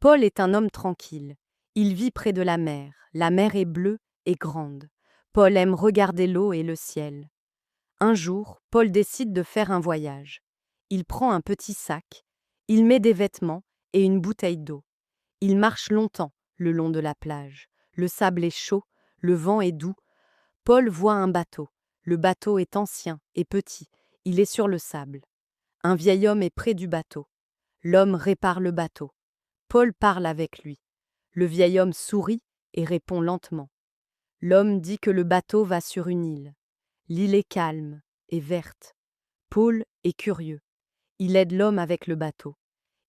Paul est un homme tranquille. Il vit près de la mer est bleue et grande. Paul aime regarder l'eau et le ciel. Un jour, Paul décide de faire un voyage. Il prend un petit sac, il met des vêtements et une bouteille d'eau. Il marche longtemps le long de la plage. Le sable est chaud, le vent est doux. Paul voit un bateau. Le bateau est ancien et petit, il est sur le sable. Un vieil homme est près du bateau. L'homme répare le bateau. Paul parle avec lui. Le vieil homme sourit et répond lentement. L'homme dit que le bateau va sur une île. L'île est calme et verte. Paul est curieux. Il aide l'homme avec le bateau.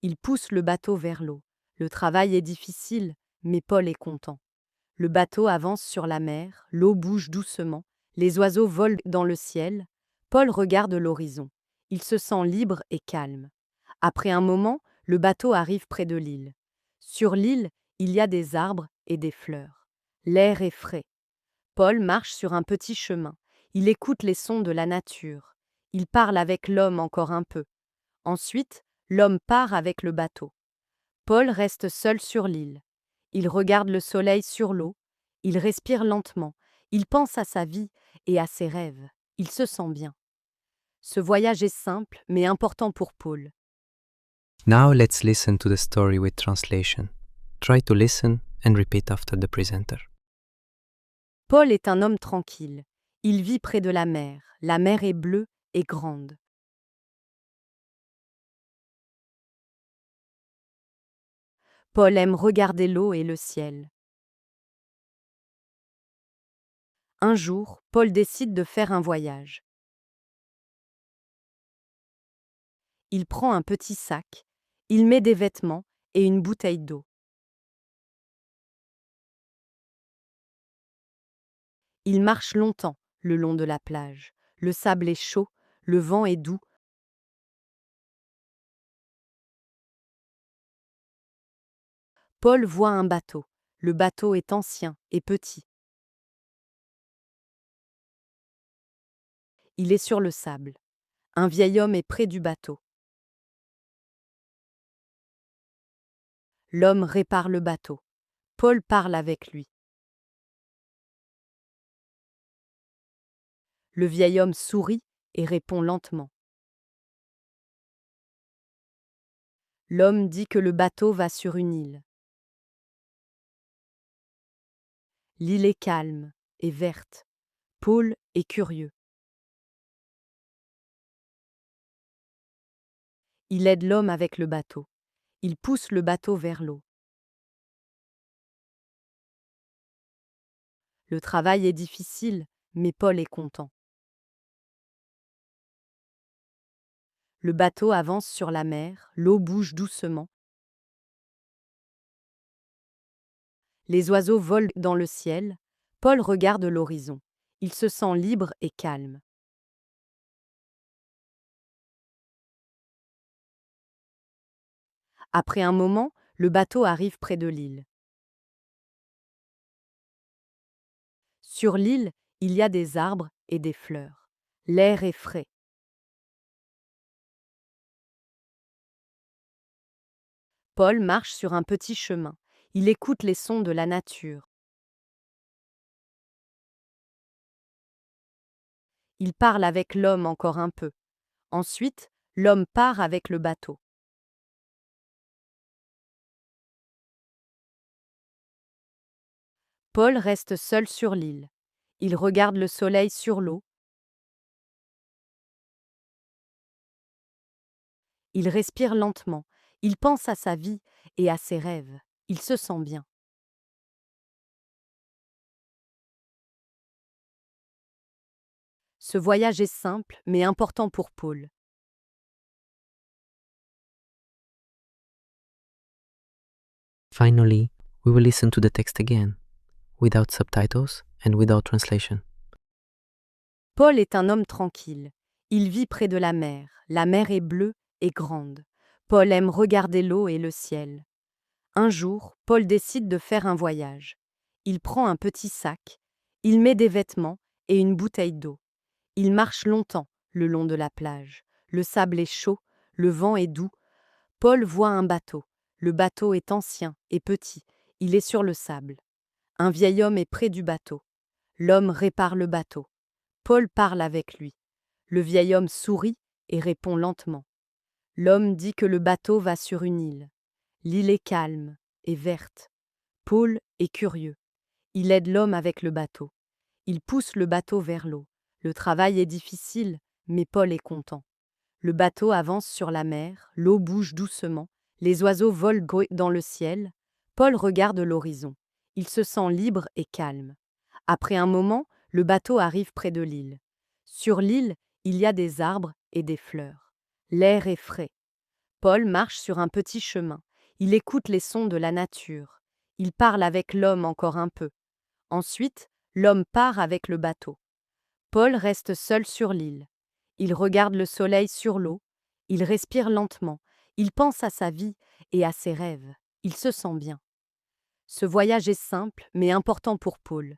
Il pousse le bateau vers l'eau. Le travail est difficile, mais Paul est content. Le bateau avance sur la mer, l'eau bouge doucement, les oiseaux volent dans le ciel. Paul regarde l'horizon. Il se sent libre et calme. Après un moment, le bateau arrive près de l'île. Sur l'île, il y a des arbres et des fleurs. L'air est frais. Paul marche sur un petit chemin. Il écoute les sons de la nature. Il parle avec l'homme encore un peu. Ensuite, l'homme part avec le bateau. Paul reste seul sur l'île. Il regarde le soleil sur l'eau. Il respire lentement. Il pense à sa vie et à ses rêves. Il se sent bien. Ce voyage est simple mais important pour Paul. Now let's listen to the story with translation. Try to listen and repeat after the presenter. Paul est un homme tranquille. Il vit près de la mer. La mer est bleue et grande. Paul aime regarder l'eau et le ciel. Un jour, Paul décide de faire un voyage. Il prend un petit sac, il met des vêtements et une bouteille d'eau. Il marche longtemps le long de la plage. Le sable est chaud, le vent est doux. Paul voit un bateau. Le bateau est ancien et petit. Il est sur le sable. Un vieil homme est près du bateau. L'homme répare le bateau. Paul parle avec lui. Le vieil homme sourit et répond lentement. L'homme dit que le bateau va sur une île. L'île est calme et verte. Paul est curieux. Il aide l'homme avec le bateau. Il pousse le bateau vers l'eau. Le travail est difficile, mais Paul est content. Le bateau avance sur la mer, l'eau bouge doucement. Les oiseaux volent dans le ciel. Paul regarde l'horizon. Il se sent libre et calme. Après un moment, le bateau arrive près de l'île. Sur l'île, il y a des arbres et des fleurs. L'air est frais. Paul marche sur un petit chemin. Il écoute les sons de la nature. Il parle avec l'homme encore un peu. Ensuite, l'homme part avec le bateau. Paul reste seul sur l'île. Il regarde le soleil sur l'eau. Il respire lentement. Il pense à sa vie et à ses rêves. Il se sent bien. Ce voyage est simple mais important pour Paul. Finally, we will listen to the text again, without subtitles and without translation. Paul est un homme tranquille. Il vit près de la mer. La mer est bleue et grande. Paul aime regarder l'eau et le ciel. Un jour, Paul décide de faire un voyage. Il prend un petit sac, il met des vêtements et une bouteille d'eau. Il marche longtemps le long de la plage. Le sable est chaud, le vent est doux. Paul voit un bateau. Le bateau est ancien et petit, il est sur le sable. Un vieil homme est près du bateau. L'homme répare le bateau. Paul parle avec lui. Le vieil homme sourit et répond lentement. L'homme dit que le bateau va sur une île. L'île est calme et verte. Paul est curieux. Il aide l'homme avec le bateau. Il pousse le bateau vers l'eau. Le travail est difficile, mais Paul est content. Le bateau avance sur la mer, l'eau bouge doucement, les oiseaux volent dans le ciel. Paul regarde l'horizon. Il se sent libre et calme. Après un moment, le bateau arrive près de l'île. Sur l'île, il y a des arbres et des fleurs. L'air est frais. Paul marche sur un petit chemin. Il écoute les sons de la nature. Il parle avec l'homme encore un peu. Ensuite, l'homme part avec le bateau. Paul reste seul sur l'île. Il regarde le soleil sur l'eau. Il respire lentement. Il pense à sa vie et à ses rêves. Il se sent bien. Ce voyage est simple mais important pour Paul.